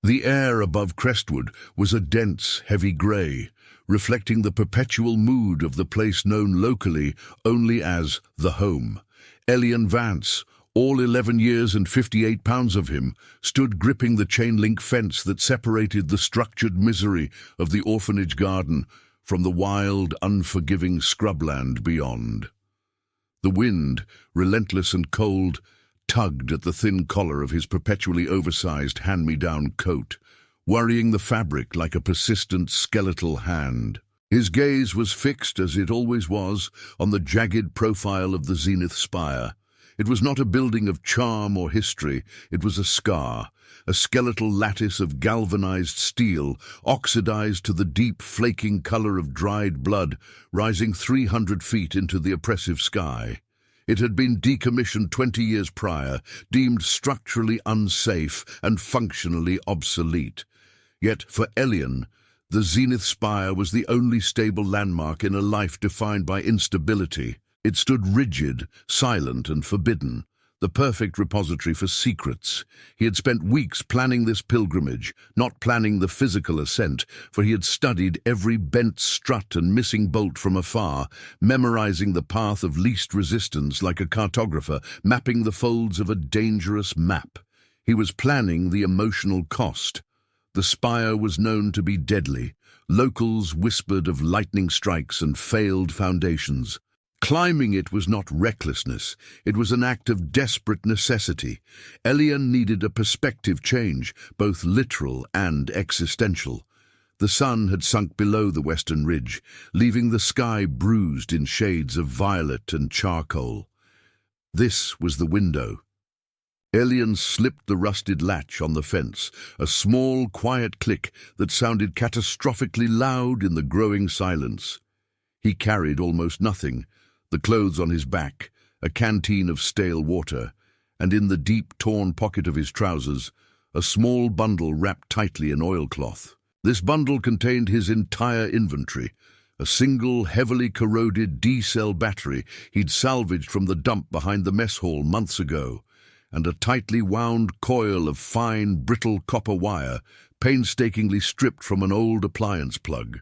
The air above Crestwood was a dense, heavy grey, reflecting the perpetual mood of the place known locally only as the Home. Elian Vance, all 11 years and 58 pounds of him, stood gripping the chain-link fence that separated the structured misery of the orphanage garden from the wild, unforgiving scrubland beyond. The wind, relentless and cold, tugged at the thin collar of his perpetually oversized hand-me-down coat, worrying the fabric like a persistent skeletal hand. His gaze was fixed, as it always was, on the jagged profile of the Zenith Spire. It was not a building of charm or history, it was a scar, a skeletal lattice of galvanized steel, oxidized to the deep, flaking color of dried blood, rising 300 feet into the oppressive sky. It had been decommissioned 20 years prior, deemed structurally unsafe and functionally obsolete. Yet, for Elian, the Zenith Spire was the only stable landmark in a life defined by instability. It stood rigid, silent and forbidden, the perfect repository for secrets. He had spent weeks planning this pilgrimage, not planning the physical ascent, for he had studied every bent strut and missing bolt from afar, memorizing the path of least resistance like a cartographer, mapping the folds of a dangerous map. He was planning the emotional cost. The spire was known to be deadly. Locals whispered of lightning strikes and failed foundations. Climbing it was not recklessness, it was an act of desperate necessity. Elian needed a perspective change, both literal and existential. The sun had sunk below the western ridge, leaving the sky bruised in shades of violet and charcoal. This was the window. Elian slipped the rusted latch on the fence, a small, quiet click that sounded catastrophically loud in the growing silence. He carried almost nothing, the clothes on his back, a canteen of stale water, and in the deep, torn pocket of his trousers, a small bundle wrapped tightly in oilcloth. This bundle contained his entire inventory, a single, heavily corroded D-cell battery he'd salvaged from the dump behind the mess hall months ago, and a tightly wound coil of fine, brittle copper wire, painstakingly stripped from an old appliance plug.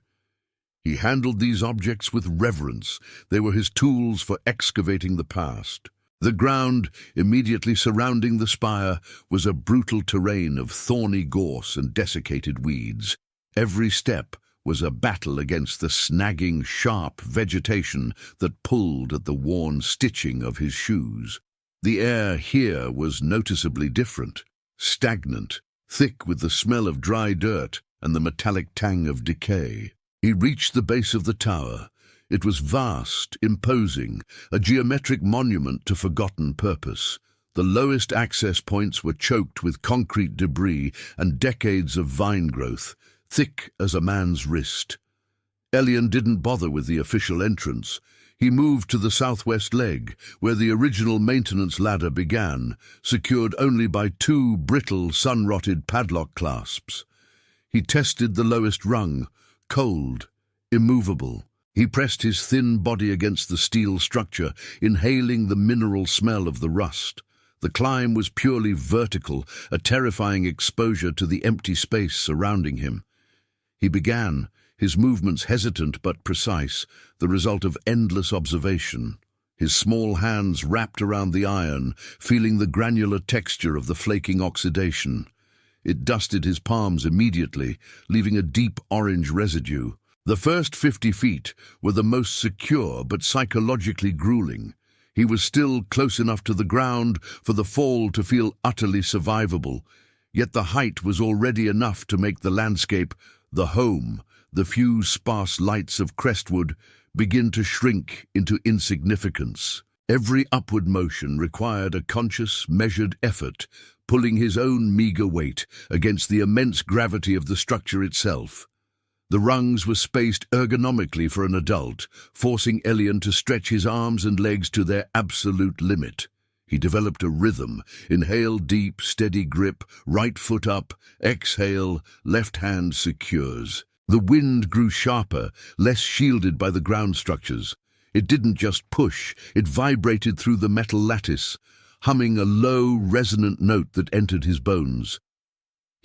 He handled these objects with reverence. They were his tools for excavating the past. The ground immediately surrounding the spire was a brutal terrain of thorny gorse and desiccated weeds. Every step was a battle against the snagging, sharp vegetation that pulled at the worn stitching of his shoes. The air here was noticeably different, stagnant, thick with the smell of dry dirt and the metallic tang of decay. He reached the base of the tower. It was vast, imposing, a geometric monument to forgotten purpose. The lowest access points were choked with concrete debris and decades of vine growth, thick as a man's wrist. Elian didn't bother with the official entrance. He moved to the southwest leg, where the original maintenance ladder began, secured only by two brittle, sun-rotted padlock clasps. He tested the lowest rung, cold, immovable. He pressed his thin body against the steel structure, inhaling the mineral smell of the rust. The climb was purely vertical, a terrifying exposure to the empty space surrounding him. He began, his movements hesitant but precise, the result of endless observation. His small hands wrapped around the iron, feeling the granular texture of the flaking oxidation. It dusted his palms immediately, leaving a deep orange residue. The first 50 feet were the most secure but psychologically grueling. He was still close enough to the ground for the fall to feel utterly survivable, yet the height was already enough to make the landscape, the home, the few sparse lights of Crestwood, begin to shrink into insignificance. Every upward motion required a conscious, measured effort, pulling his own meager weight against the immense gravity of the structure itself. The rungs were spaced ergonomically for an adult, forcing Elian to stretch his arms and legs to their absolute limit. He developed a rhythm: inhale deep, steady grip, right foot up, exhale, left hand secures. The wind grew sharper, less shielded by the ground structures. It didn't just push, it vibrated through the metal lattice, humming a low, resonant note that entered his bones.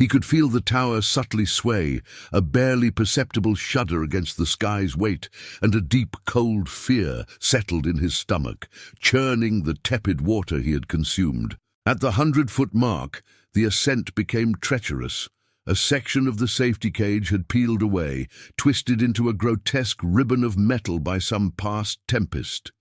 He could feel the tower subtly sway, a barely perceptible shudder against the sky's weight, and a deep, cold fear settled in his stomach, churning the tepid water he had consumed. At the 100-foot mark, the ascent became treacherous. A section of the safety cage had peeled away, twisted into a grotesque ribbon of metal by some past tempest.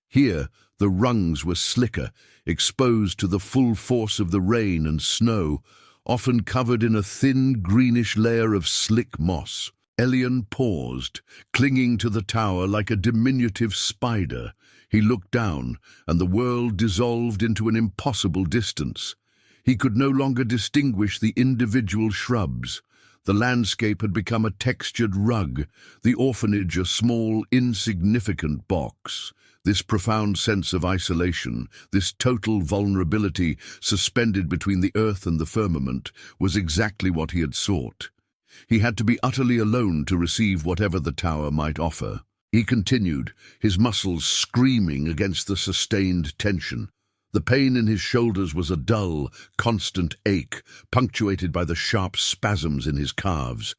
Here, the rungs were slicker, exposed to the full force of the rain and snow, often covered in a thin, greenish layer of slick moss. Elian paused, clinging to the tower like a diminutive spider. He looked down, and the world dissolved into an impossible distance. He could no longer distinguish the individual shrubs. The landscape had become a textured rug, the orphanage a small, insignificant box. This profound sense of isolation, this total vulnerability suspended between the earth and the firmament, was exactly what he had sought. He had to be utterly alone to receive whatever the tower might offer. He continued, his muscles screaming against the sustained tension. The pain in his shoulders was a dull, constant ache, punctuated by the sharp spasms in his calves.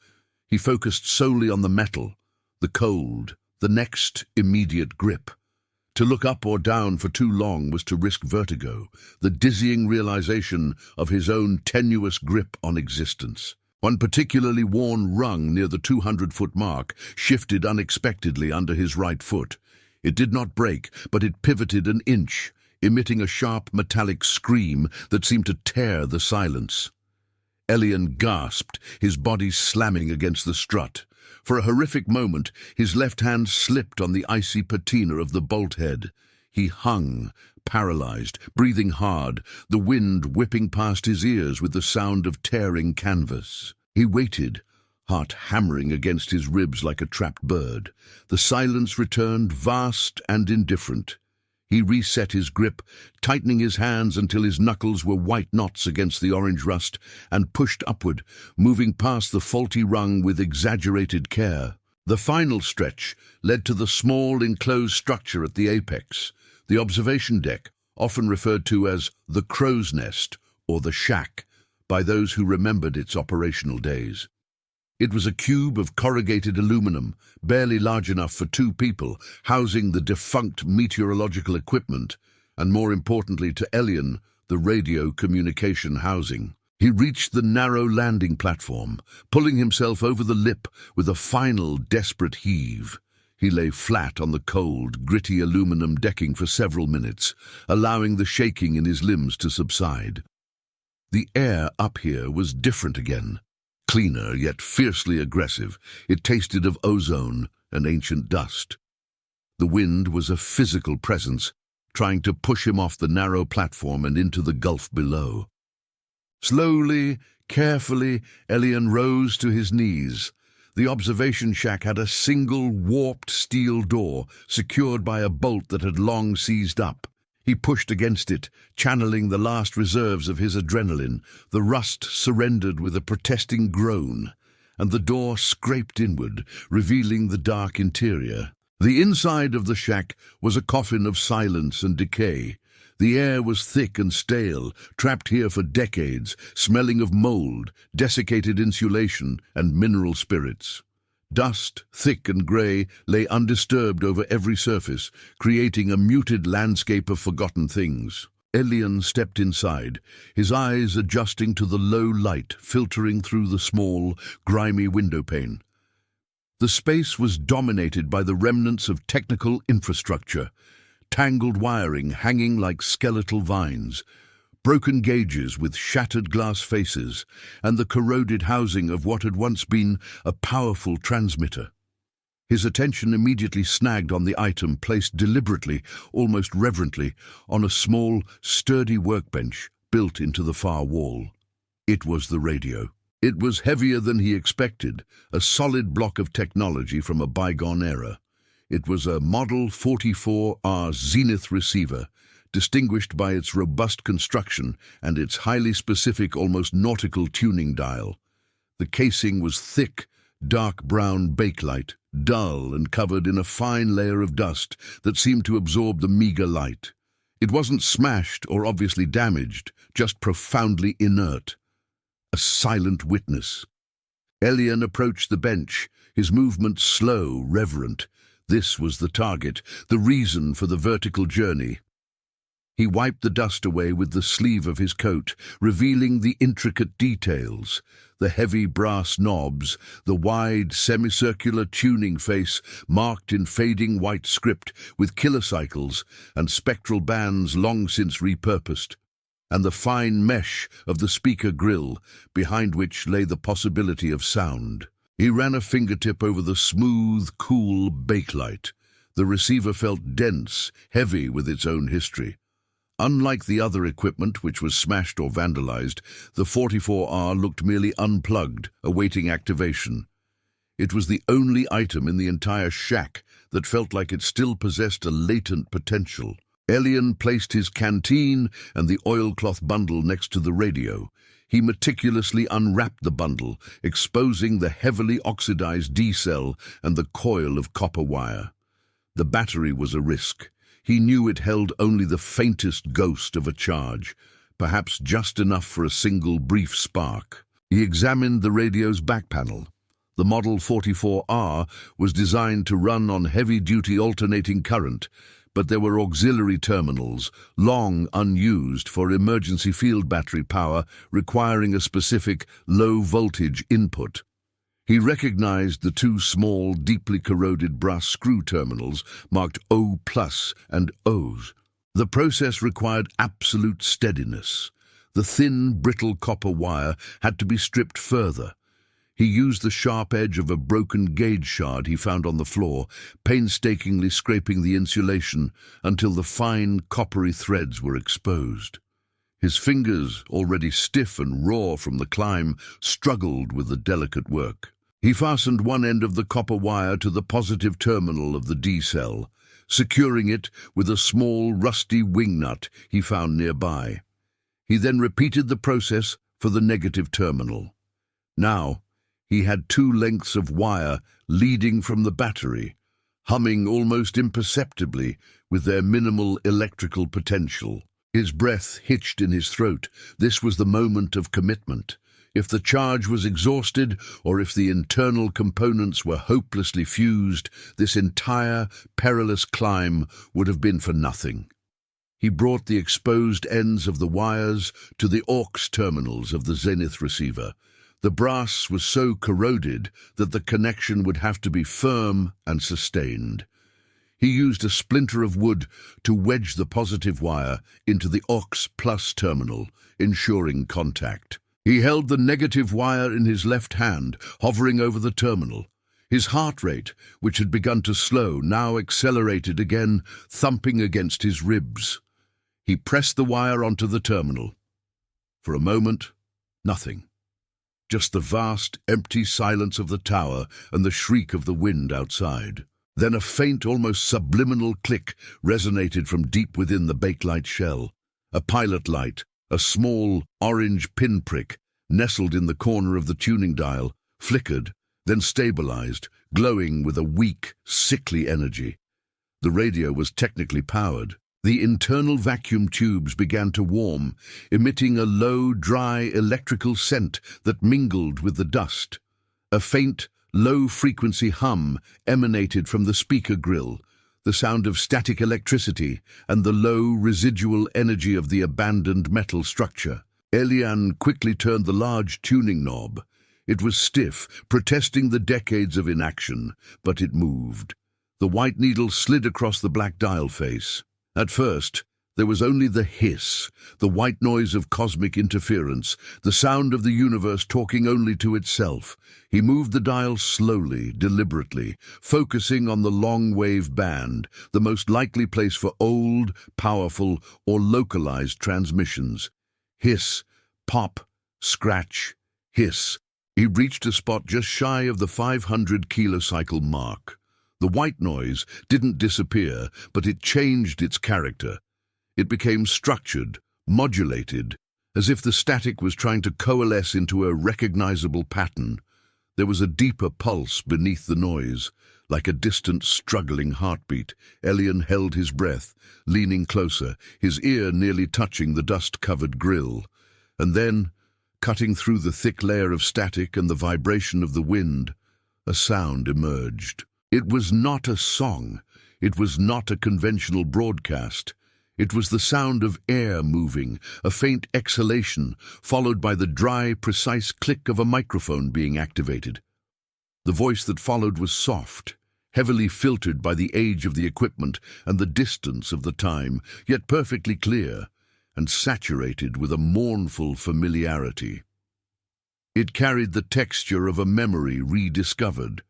He focused solely on the metal, the cold, the next immediate grip. To look up or down for too long was to risk vertigo, the dizzying realization of his own tenuous grip on existence. One particularly worn rung near the 200-foot mark shifted unexpectedly under his right foot. It did not break, but it pivoted an inch, emitting a sharp metallic scream that seemed to tear the silence. Elian gasped, his body slamming against the strut. For a horrific moment, his left hand slipped on the icy patina of the bolt head. He hung, paralyzed, breathing hard, the wind whipping past his ears with the sound of tearing canvas. He waited, heart hammering against his ribs like a trapped bird. The silence returned, vast and indifferent. He reset his grip, tightening his hands until his knuckles were white knots against the orange rust, and pushed upward, moving past the faulty rung with exaggerated care. The final stretch led to the small enclosed structure at the apex, the observation deck, often referred to as the crow's nest or the shack by those who remembered its operational days. It was a cube of corrugated aluminum, barely large enough for 2 people, housing the defunct meteorological equipment, and more importantly to Elian, the radio communication housing. He reached the narrow landing platform, pulling himself over the lip with a final desperate heave. He lay flat on the cold, gritty aluminum decking for several minutes, allowing the shaking in his limbs to subside. The air up here was different again. Cleaner, yet fiercely aggressive, it tasted of ozone and ancient dust. The wind was a physical presence, trying to push him off the narrow platform and into the gulf below. Slowly, carefully, Elian rose to his knees. The observation shack had a single warped steel door, secured by a bolt that had long seized up. He pushed against it, channeling the last reserves of his adrenaline. The rust surrendered with a protesting groan, and the door scraped inward, revealing the dark interior. The inside of the shack was a coffin of silence and decay. The air was thick and stale, trapped here for decades, smelling of mold, desiccated insulation, and mineral spirits. Dust, thick and grey, lay undisturbed over every surface, creating a muted landscape of forgotten things. Elian stepped inside, his eyes adjusting to the low light filtering through the small, grimy windowpane. The space was dominated by the remnants of technical infrastructure, tangled wiring hanging like skeletal vines, broken gauges with shattered glass faces, and the corroded housing of what had once been a powerful transmitter. His attention immediately snagged on the item placed deliberately, almost reverently, on a small, sturdy workbench built into the far wall. It was the radio. It was heavier than he expected, a solid block of technology from a bygone era. It was a Model 44R Zenith receiver, distinguished by its robust construction and its highly specific, almost nautical tuning dial. The casing was thick, dark brown bakelite, dull and covered in a fine layer of dust that seemed to absorb the meager light. It wasn't smashed or obviously damaged, just profoundly inert. a silent witness. Elian approached the bench, his movements slow, reverent. This was the target, the reason for the vertical journey. He wiped the dust away with the sleeve of his coat, revealing the intricate details. The heavy brass knobs, the wide semicircular tuning face marked in fading white script with kilocycles and spectral bands long since repurposed, and the fine mesh of the speaker grille, behind which lay the possibility of sound. He ran a fingertip over the smooth, cool bakelite. The receiver felt dense, heavy with its own history. Unlike the other equipment, which was smashed or vandalized, the 44R looked merely unplugged, awaiting activation. It was the only item in the entire shack that felt like it still possessed a latent potential. Elian placed his canteen and the oilcloth bundle next to the radio. He meticulously unwrapped the bundle, exposing the heavily oxidized D-cell and the coil of copper wire. The battery was a risk. He knew it held only the faintest ghost of a charge, perhaps just enough for a single brief spark. He examined the radio's back panel. The Model 44R was designed to run on heavy-duty alternating current, but there were auxiliary terminals, long unused, for emergency field battery power requiring a specific low-voltage input. He recognized the two small, deeply corroded brass screw terminals marked O+ and O's. The process required absolute steadiness. The thin, brittle copper wire had to be stripped further. He used the sharp edge of a broken gauge shard he found on the floor, painstakingly scraping the insulation until the fine, coppery threads were exposed. His fingers, already stiff and raw from the climb, struggled with the delicate work. He fastened one end of the copper wire to the positive terminal of the D-cell, securing it with a small, rusty wing nut he found nearby. He then repeated the process for the negative terminal. Now, he had two lengths of wire leading from the battery, humming almost imperceptibly with their minimal electrical potential. His breath hitched in his throat. This was the moment of commitment. If the charge was exhausted, or if the internal components were hopelessly fused, this entire, perilous climb would have been for nothing. He brought the exposed ends of the wires to the aux terminals of the Zenith receiver. The brass was so corroded that the connection would have to be firm and sustained. He used a splinter of wood to wedge the positive wire into the aux+ terminal, ensuring contact. He held the negative wire in his left hand, hovering over the terminal. His heart rate, which had begun to slow, now accelerated again, thumping against his ribs. He pressed the wire onto the terminal. For a moment, nothing. Just the vast, empty silence of the tower and the shriek of the wind outside. Then a faint, almost subliminal click resonated from deep within the bakelite shell. A pilot light, a small, orange pinprick, nestled in the corner of the tuning dial, flickered, then stabilized, glowing with a weak, sickly energy. The radio was technically powered. The internal vacuum tubes began to warm, emitting a low, dry electrical scent that mingled with the dust. A faint, low-frequency hum emanated from the speaker grille, the sound of static electricity and the low residual energy of the abandoned metal structure. Elian quickly turned the large tuning knob. It was stiff, protesting the decades of inaction, but it moved. The white needle slid across the black dial face. At first, there was only the hiss, the white noise of cosmic interference, the sound of the universe talking only to itself. He moved the dial slowly, deliberately, focusing on the long-wave band, the most likely place for old, powerful, or localized transmissions. Hiss, pop, scratch, hiss. He reached a spot just shy of the 500 kilocycle mark. The white noise didn't disappear, but it changed its character. It became structured, modulated, as if the static was trying to coalesce into a recognizable pattern. There was a deeper pulse beneath the noise, like a distant, struggling heartbeat. Elian held his breath, leaning closer, his ear nearly touching the dust-covered grill. And then, cutting through the thick layer of static and the vibration of the wind, a sound emerged. It was not a song. It was not a conventional broadcast. It was the sound of air moving, a faint exhalation, followed by the dry, precise click of a microphone being activated. The voice that followed was soft, heavily filtered by the age of the equipment and the distance of the time, yet perfectly clear, and saturated with a mournful familiarity. It carried the texture of a memory rediscovered,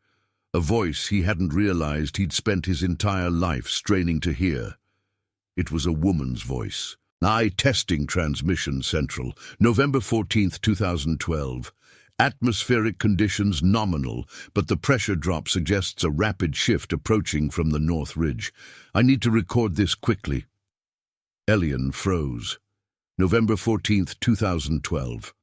a voice he hadn't realized he'd spent his entire life straining to hear. It was a woman's voice. Testing transmission central, November 14th, 2012. Atmospheric conditions nominal, but the pressure drop suggests a rapid shift approaching from the North Ridge. I need to record this quickly. Elian froze. November 14th, 2012.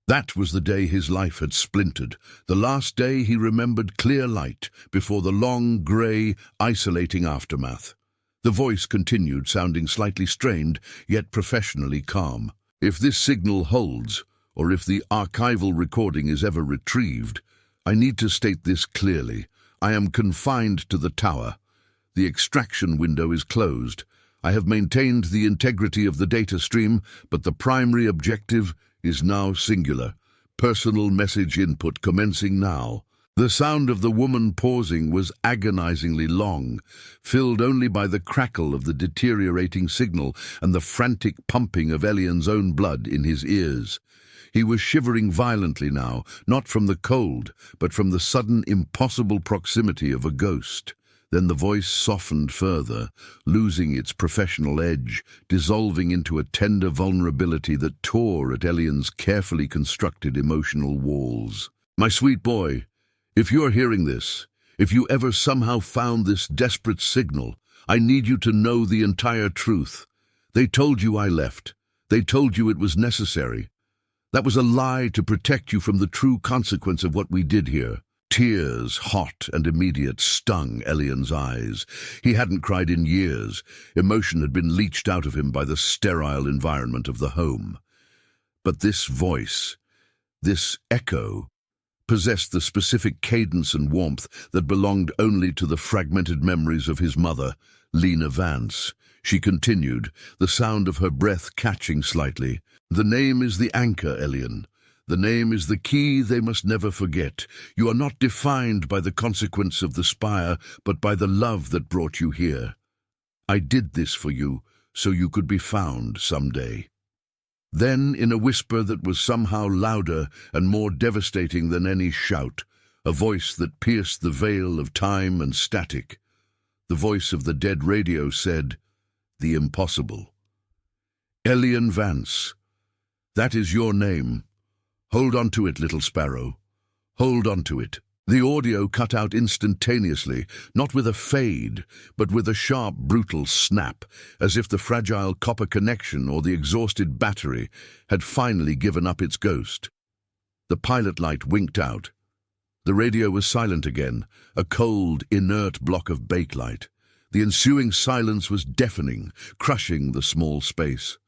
That was the day his life had splintered, the last day he remembered clear light before the long, grey, isolating aftermath. The voice continued, sounding slightly strained, yet professionally calm. If this signal holds, or if the archival recording is ever retrieved, I need to state this clearly. I am confined to the tower. The extraction window is closed. I have maintained the integrity of the data stream, but the primary objective is now singular. Personal message input commencing now. The sound of the woman pausing was agonizingly long, filled only by the crackle of the deteriorating signal and the frantic pumping of Elian's own blood in his ears. He was shivering violently now, not from the cold, but from the sudden impossible proximity of a ghost. Then the voice softened further, losing its professional edge, dissolving into a tender vulnerability that tore at Elian's carefully constructed emotional walls. My sweet boy, if you are hearing this, if you ever somehow found this desperate signal, I need you to know the entire truth. They told you I left. They told you it was necessary. That was a lie to protect you from the true consequence of what we did here. Tears, hot and immediate, stung Elian's eyes. He hadn't cried in years. Emotion had been leached out of him by the sterile environment of the home. But this voice, this echo, possessed the specific cadence and warmth that belonged only to the fragmented memories of his mother, Elian Vance. She continued, the sound of her breath catching slightly. The name is the anchor, Elian. The name is the key they must never forget. You are not defined by the consequence of the spire, but by the love that brought you here. I did this for you, so you could be found someday. Then, in a whisper that was somehow louder and more devastating than any shout, a voice that pierced the veil of time and static, the voice of the dead radio said, the impossible. Elian Vance, that is your name. Hold on to it, little sparrow. Hold on to it. The audio cut out instantaneously, not with a fade, but with a sharp, brutal snap, as if the fragile copper connection or the exhausted battery had finally given up its ghost. The pilot light winked out. The radio was silent again, a cold, inert block of bakelite. The ensuing silence was deafening, crushing the small space.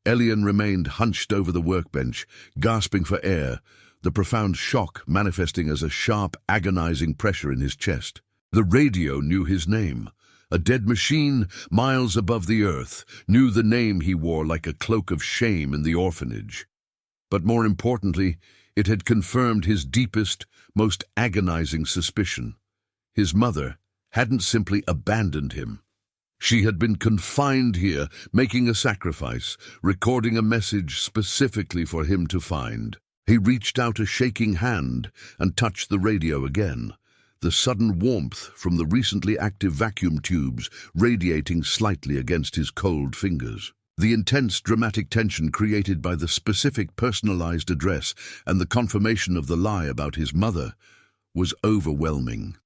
Elian remained hunched over the workbench, gasping for air, the profound shock manifesting as a sharp, agonizing pressure in his chest. The radio knew his name. A dead machine, miles above the earth, knew the name he wore like a cloak of shame in the orphanage. But more importantly, it had confirmed his deepest, most agonizing suspicion. His mother hadn't simply abandoned him. She had been confined here, making a sacrifice, recording a message specifically for him to find. He reached out a shaking hand and touched the radio again, the sudden warmth from the recently active vacuum tubes radiating slightly against his cold fingers. The intense dramatic tension created by the specific personalized address and the confirmation of the lie about his mother was overwhelming.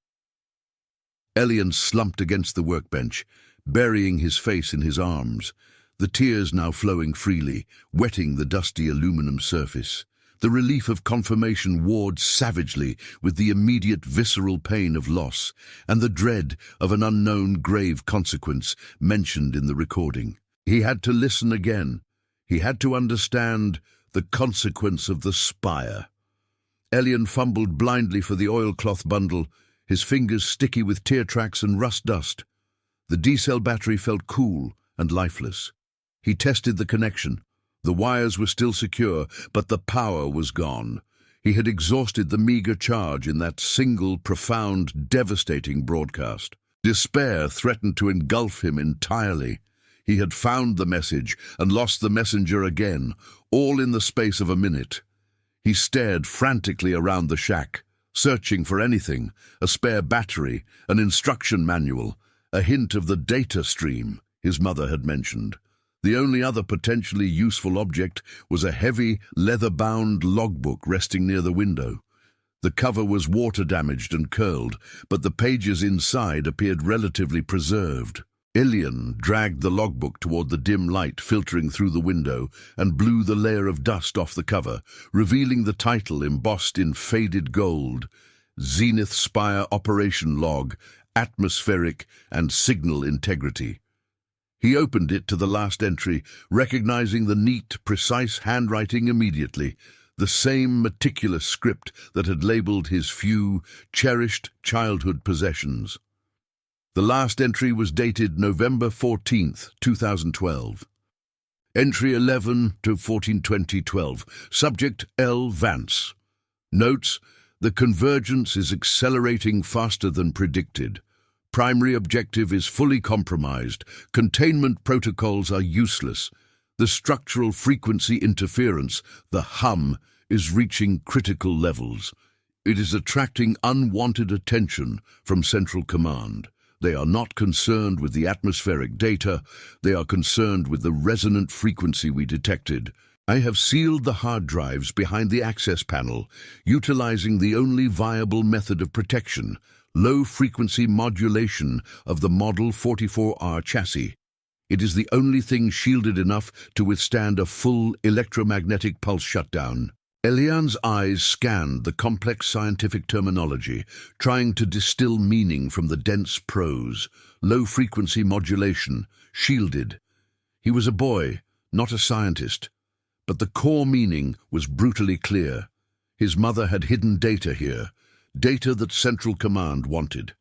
Elian slumped against the workbench, burying his face in his arms, the tears now flowing freely, wetting the dusty aluminum surface. The relief of confirmation warred savagely with the immediate visceral pain of loss and the dread of an unknown grave consequence mentioned in the recording. He had to listen again. He had to understand The consequence of the spire. Elian fumbled blindly for the oilcloth bundle, his fingers sticky with tear tracks and rust dust. The D-cell battery felt cool and lifeless. He tested the connection. The wires were still secure, but the power was gone. He had exhausted the meager charge in that single, profound, devastating broadcast. Despair threatened to engulf him entirely. He had found the message and lost the messenger again, all in the space of a minute. He stared frantically around the shack, searching for anything, a spare battery, an instruction manual, a hint of the data stream his mother had mentioned. The only other potentially useful object was a heavy, leather-bound logbook resting near the window. The cover was water-damaged and curled, but the pages inside appeared relatively preserved. Elian dragged the logbook toward the dim light filtering through the window and blew the layer of dust off the cover, revealing the title embossed in faded gold: Zenith Spire Operation Log, Atmospheric and Signal Integrity. He opened it to the last entry, recognizing the neat, precise handwriting immediately, the same meticulous script that had labeled his few, cherished childhood possessions. The last entry was dated November 14th, 2012. Entry 11 to 14/20/12. Subject L. Vance. Notes: the convergence is accelerating faster than predicted. Primary objective is fully compromised. Containment protocols are useless. The structural frequency interference, the hum, is reaching critical levels. It is attracting unwanted attention from Central Command. They are not concerned with the atmospheric data. They are concerned with the resonant frequency we detected. I have sealed the hard drives behind the access panel, utilizing the only viable method of protection: low-frequency modulation of the Model 44R chassis. It is the only thing shielded enough to withstand a full electromagnetic pulse shutdown. Elian's eyes scanned the complex scientific terminology, trying to distill meaning from the dense prose. Low-frequency modulation, shielded. He was a boy, not a scientist. But the core meaning was brutally clear. His mother had hidden data here, data that Central Command wanted.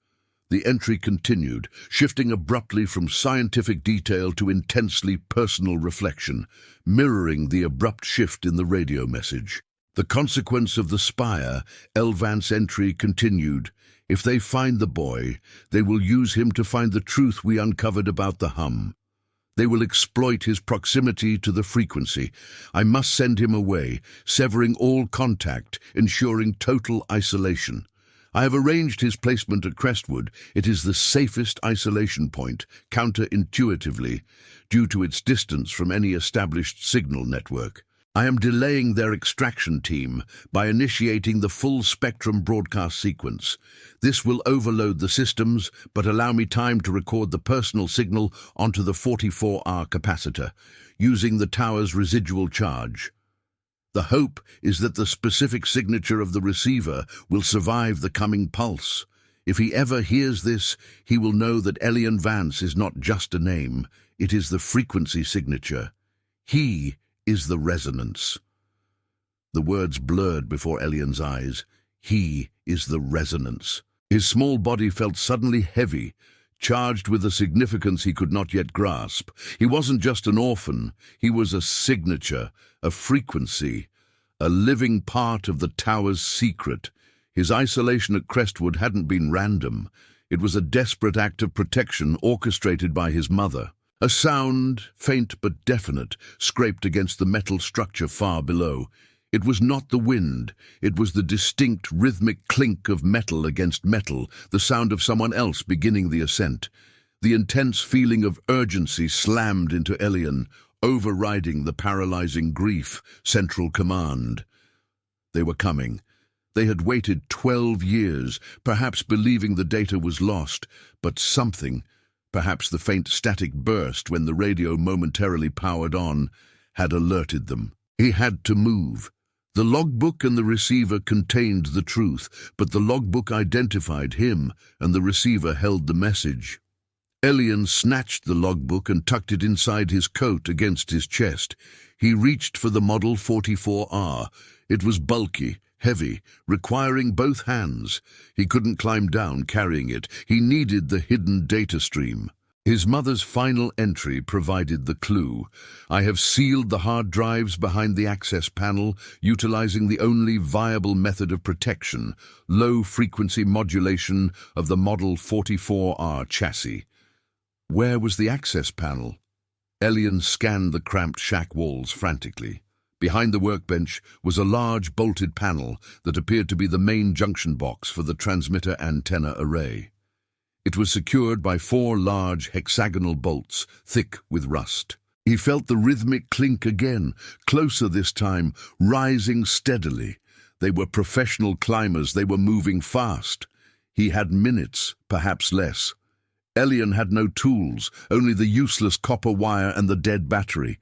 The entry continued, shifting abruptly from scientific detail to intensely personal reflection, mirroring the abrupt shift in the radio message. The consequence of the spire, L. Vance entry continued. If they find the boy, they will use him to find the truth we uncovered about the hum. They will exploit his proximity to the frequency. I must send him away, severing all contact, ensuring total isolation. I have arranged his placement at Crestwood. It is the safest isolation point, counterintuitively, due to its distance from any established signal network. I am delaying their extraction team by initiating the full-spectrum broadcast sequence. This will overload the systems, but allow me time to record the personal signal onto the 44R capacitor, using the tower's residual charge. The hope is that the specific signature of the receiver will survive the coming pulse. If he ever hears this, he will know that Elian Vance is not just a name, it is the frequency signature. He is the resonance. The words blurred before Elian's eyes. He is the resonance. His small body felt suddenly heavy, charged with a significance he could not yet grasp. He wasn't just an orphan, he was a signature, a frequency, a living part of the tower's secret. His isolation at Crestwood hadn't been random. It was a desperate act of protection orchestrated by his mother. A sound, faint but definite, scraped against the metal structure far below. It was not the wind. It was the distinct, rhythmic clink of metal against metal, the sound of someone else beginning the ascent. The intense feeling of urgency slammed into Elian, overriding the paralyzing grief. Central Command. They were coming. They had waited 12 years, perhaps believing the data was lost, but something, perhaps the faint static burst when the radio momentarily powered on, had alerted them. He had to move. The logbook and the receiver contained the truth, but the logbook identified him, and the receiver held the message. Elian snatched the logbook and tucked it inside his coat against his chest. He reached for the Model 44R. It was bulky, heavy, requiring both hands. He couldn't climb down carrying it. He needed the hidden data stream. His mother's final entry provided the clue. I have sealed the hard drives behind the access panel, utilizing the only viable method of protection, low-frequency modulation of the Model 44R chassis. Where was the access panel? Elian scanned the cramped shack walls frantically. Behind the workbench was a large bolted panel that appeared to be the main junction box for the transmitter antenna array. It was secured by 4 large hexagonal bolts, thick with rust. He felt the rhythmic clink again, closer this time, rising steadily. They were professional climbers, they were moving fast. He had minutes, perhaps less. Elian had no tools, only the useless copper wire and the dead battery.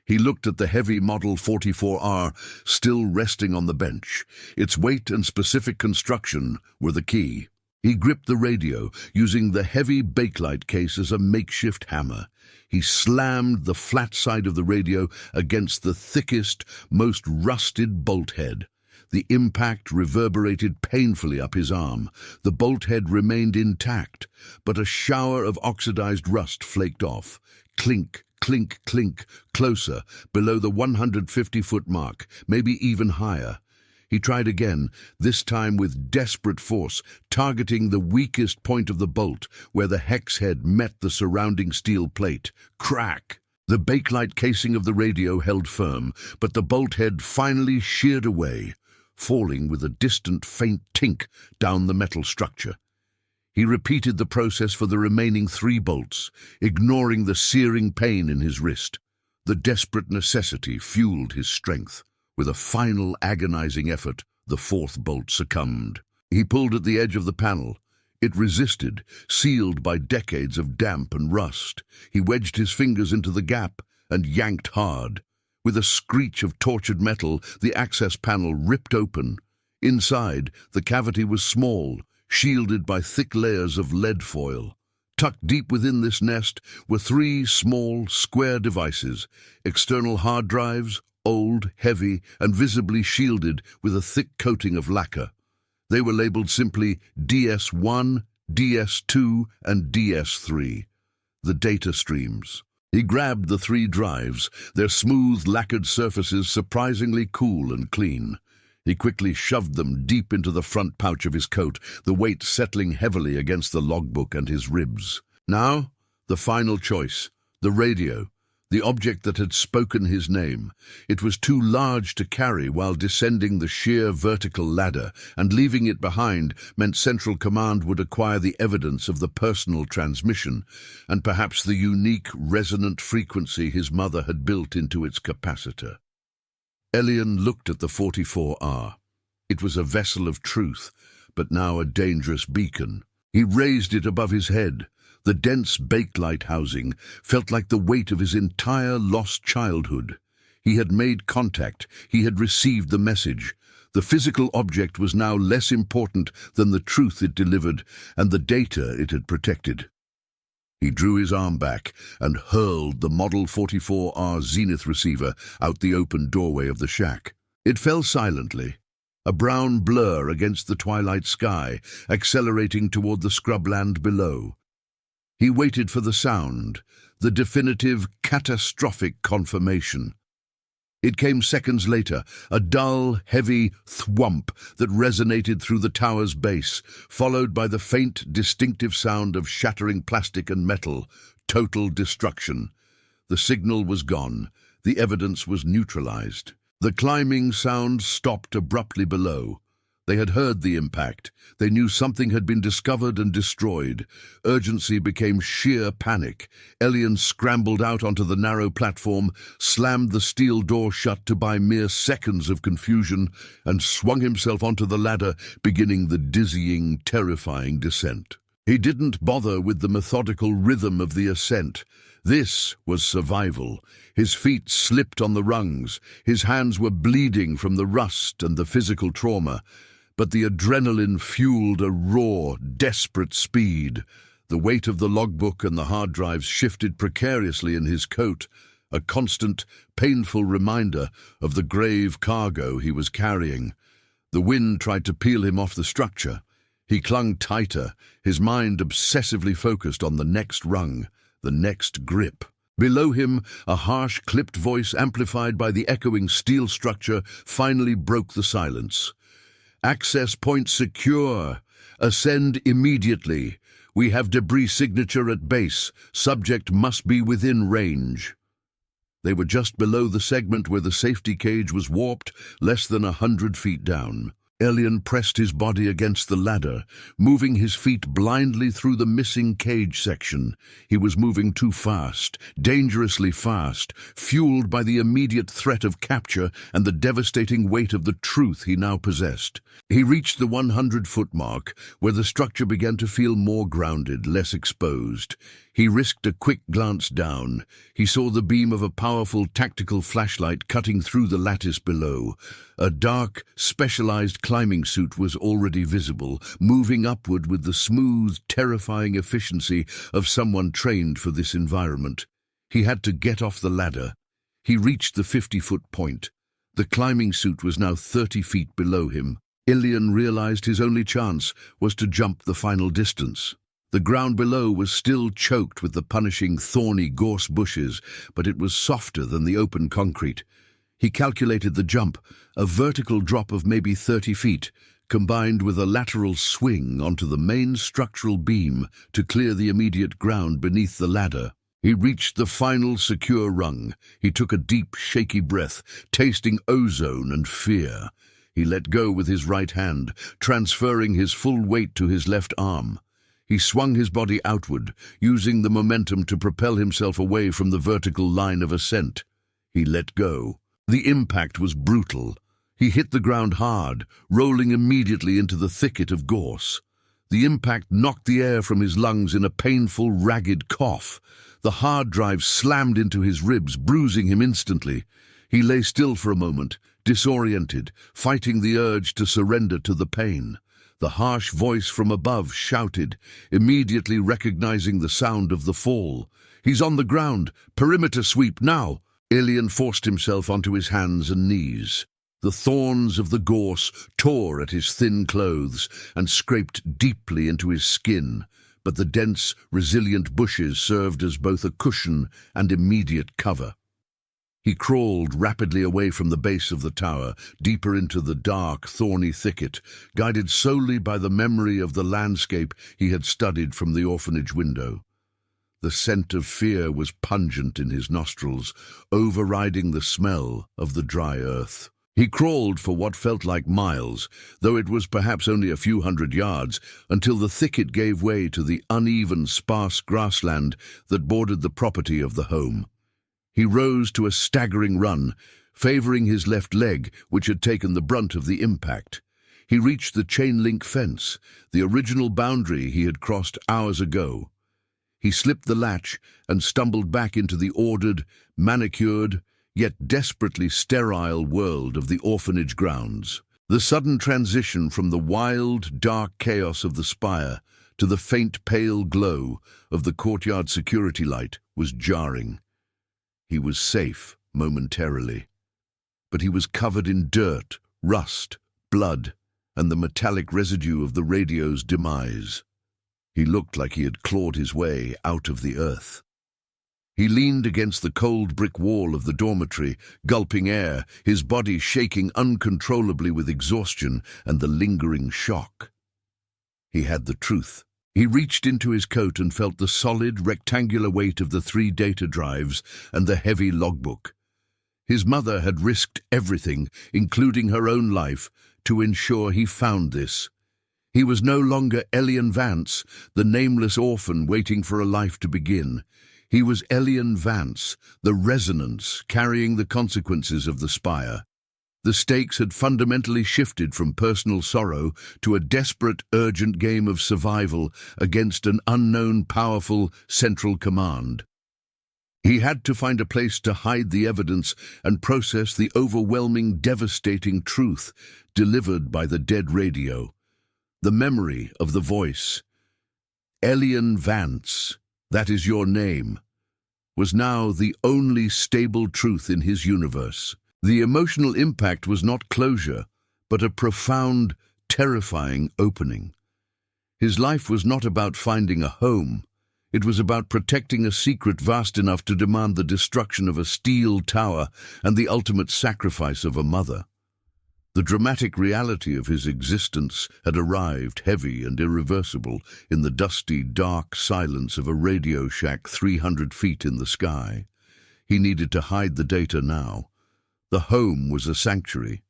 He looked at the heavy Model 44R still resting on the bench. Its weight and specific construction were the key. He gripped the radio, using the heavy bakelite case as a makeshift hammer. He slammed the flat side of the radio against the thickest, most rusted bolt head. The impact reverberated painfully up his arm. The bolt head remained intact, but a shower of oxidized rust flaked off. Clink, clink, clink, closer, below the 150-foot mark, maybe even higher. He tried again, this time with desperate force, targeting the weakest point of the bolt, where the hex head met the surrounding steel plate. Crack! The bakelite casing of the radio held firm, but the bolt head finally sheared away, falling with a distant faint tink down the metal structure. He repeated the process for the remaining 3 bolts, ignoring the searing pain in his wrist. The desperate necessity fueled his strength. With a final agonizing effort, the 4th bolt succumbed. He pulled at the edge of the panel. It resisted, sealed by decades of damp and rust. He wedged his fingers into the gap and yanked hard. With a screech of tortured metal, the access panel ripped open. Inside, the cavity was small, shielded by thick layers of lead foil. Tucked deep within this nest were 3 small, square devices, external hard drives, old, heavy, and visibly shielded with a thick coating of lacquer. They were labeled simply DS1, DS2, and DS3, the data streams. He grabbed the 3 drives, their smooth, lacquered surfaces surprisingly cool and clean. He quickly shoved them deep into the front pouch of his coat, the weight settling heavily against the logbook and his ribs. Now, the final choice, the radio. The object that had spoken his name. It was too large to carry while descending the sheer vertical ladder, and leaving it behind meant Central Command would acquire the evidence of the personal transmission, and perhaps the unique resonant frequency his mother had built into its capacitor. Elian looked at the 44R. It was a vessel of truth, but now a dangerous beacon. He raised it above his head. The dense bakelite housing felt like the weight of his entire lost childhood. He had made contact. He had received the message. The physical object was now less important than the truth it delivered and the data it had protected. He drew his arm back and hurled the Model 44R Zenith receiver out the open doorway of the shack. It fell silently, a brown blur against the twilight sky, accelerating toward the scrubland below. He waited for the sound, the definitive, catastrophic confirmation. It came seconds later, a dull, heavy thwomp that resonated through the tower's base, followed by the faint, distinctive sound of shattering plastic and metal. Total destruction. The signal was gone. The evidence was neutralized. The climbing sound stopped abruptly below. They had heard the impact. They knew something had been discovered and destroyed. Urgency became sheer panic. Elian scrambled out onto the narrow platform, slammed the steel door shut to buy mere seconds of confusion, and swung himself onto the ladder, beginning the dizzying, terrifying descent. He didn't bother with the methodical rhythm of the ascent. This was survival. His feet slipped on the rungs. His hands were bleeding from the rust and the physical trauma. But the adrenaline fueled a raw, desperate speed. The weight of the logbook and the hard drives shifted precariously in his coat, a constant, painful reminder of the grave cargo he was carrying. The wind tried to peel him off the structure. He clung tighter, his mind obsessively focused on the next rung, the next grip. Below him, a harsh, clipped voice amplified by the echoing steel structure finally broke the silence. "Access point secure. Ascend immediately. We have debris signature at base. Subject must be within range." They were just below the segment where the safety cage was warped, less than 100 feet down. Elian pressed his body against the ladder, moving his feet blindly through the missing cage section. He was moving too fast, dangerously fast, fueled by the immediate threat of capture and the devastating weight of the truth he now possessed. He reached the 100-foot mark, where the structure began to feel more grounded, less exposed. He risked a quick glance down. He saw the beam of a powerful tactical flashlight cutting through the lattice below. A dark, specialized climbing suit was already visible, moving upward with the smooth, terrifying efficiency of someone trained for this environment. He had to get off the ladder. He reached the 50-foot point. The climbing suit was now 30 feet below him. Elian realized his only chance was to jump the final distance. The ground below was still choked with the punishing, thorny gorse bushes, but it was softer than the open concrete. He calculated the jump, a vertical drop of maybe 30 feet, combined with a lateral swing onto the main structural beam to clear the immediate ground beneath the ladder. He reached the final secure rung. He took a deep, shaky breath, tasting ozone and fear. He let go with his right hand, transferring his full weight to his left arm. He swung his body outward, using the momentum to propel himself away from the vertical line of ascent. He let go. The impact was brutal. He hit the ground hard, rolling immediately into the thicket of gorse. The impact knocked the air from his lungs in a painful, ragged cough. The hard drive slammed into his ribs, bruising him instantly. He lay still for a moment, disoriented, fighting the urge to surrender to the pain. The harsh voice from above shouted, immediately recognizing the sound of the fall. "He's on the ground! Perimeter sweep now!" Elian forced himself onto his hands and knees. The thorns of the gorse tore at his thin clothes and scraped deeply into his skin, but the dense, resilient bushes served as both a cushion and immediate cover. He crawled rapidly away from the base of the tower, deeper into the dark, thorny thicket, guided solely by the memory of the landscape he had studied from the orphanage window. The scent of fear was pungent in his nostrils, overriding the smell of the dry earth. He crawled for what felt like miles, though it was perhaps only a few hundred yards, until the thicket gave way to the uneven, sparse grassland that bordered the property of the home. He rose to a staggering run, favoring his left leg, which had taken the brunt of the impact. He reached the chain-link fence, the original boundary he had crossed hours ago. He slipped the latch and stumbled back into the ordered, manicured, yet desperately sterile world of the orphanage grounds. The sudden transition from the wild, dark chaos of the spire to the faint, pale glow of the courtyard security light was jarring. He was safe, momentarily, but he was covered in dirt, rust, blood, and the metallic residue of the radio's demise. He looked like he had clawed his way out of the earth. He leaned against the cold brick wall of the dormitory, gulping air, his body shaking uncontrollably with exhaustion and the lingering shock. He had the truth. He reached into his coat and felt the solid, rectangular weight of the 3 data drives and the heavy logbook. His mother had risked everything, including her own life, to ensure he found this. He was no longer Elian Vance, the nameless orphan waiting for a life to begin. He was Elian Vance, the resonance carrying the consequences of the spire. The stakes had fundamentally shifted from personal sorrow to a desperate, urgent game of survival against an unknown, powerful central command. He had to find a place to hide the evidence and process the overwhelming, devastating truth delivered by the dead radio. The memory of the voice. Elian Vance, that is your name, was now the only stable truth in his universe. The emotional impact was not closure, but a profound, terrifying opening. His life was not about finding a home. It was about protecting a secret vast enough to demand the destruction of a steel tower and the ultimate sacrifice of a mother. The dramatic reality of his existence had arrived, heavy and irreversible, in the dusty, dark silence of a radio shack 300 feet in the sky. He needed to hide the data now. The home was a sanctuary,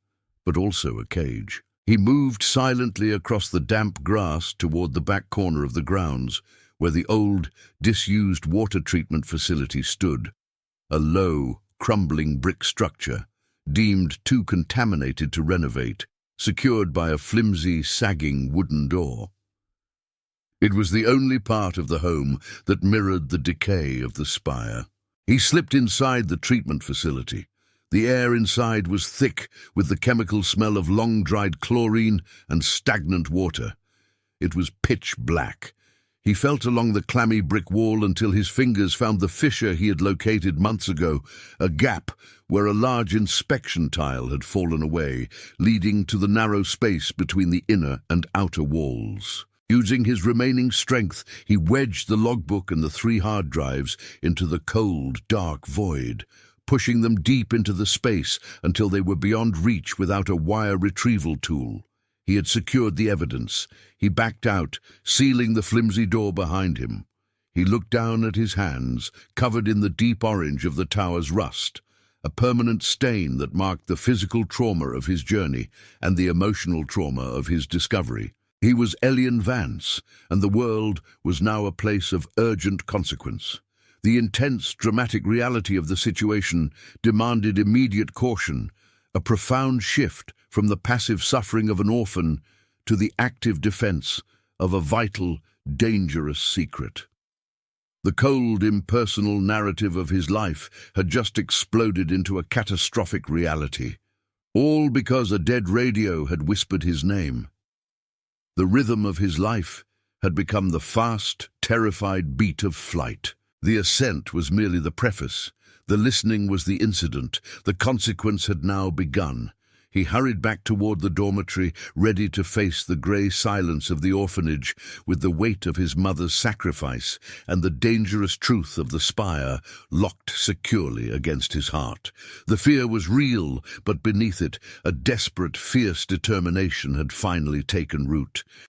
but also a cage. He moved silently across the damp grass toward the back corner of the grounds, where the old, disused water treatment facility stood, a low, crumbling brick structure, deemed too contaminated to renovate, secured by a flimsy, sagging wooden door. It was the only part of the home that mirrored the decay of the spire. He slipped inside the treatment facility. The air inside was thick with the chemical smell of long-dried chlorine and stagnant water. It was pitch black. He felt along the clammy brick wall until his fingers found the fissure he had located months ago, a gap where a large inspection tile had fallen away, leading to the narrow space between the inner and outer walls. Using his remaining strength, he wedged the logbook and the 3 hard drives into the cold, dark void, pushing them deep into the space until they were beyond reach without a wire retrieval tool. He had secured the evidence. He backed out, sealing the flimsy door behind him. He looked down at his hands, covered in the deep orange of the tower's rust, a permanent stain that marked the physical trauma of his journey and the emotional trauma of his discovery. He was Elian Vance, and the world was now a place of urgent consequence. The intense, dramatic reality of the situation demanded immediate caution, a profound shift from the passive suffering of an orphan to the active defense of a vital, dangerous secret. The cold, impersonal narrative of his life had just exploded into a catastrophic reality, all because a dead radio had whispered his name. The rhythm of his life had become the fast, terrified beat of flight. The ascent was merely the preface. The listening was the incident. The consequence had now begun. He hurried back toward the dormitory, ready to face the grey silence of the orphanage with the weight of his mother's sacrifice and the dangerous truth of the spire locked securely against his heart. The fear was real, but beneath it, a desperate, fierce determination had finally taken root.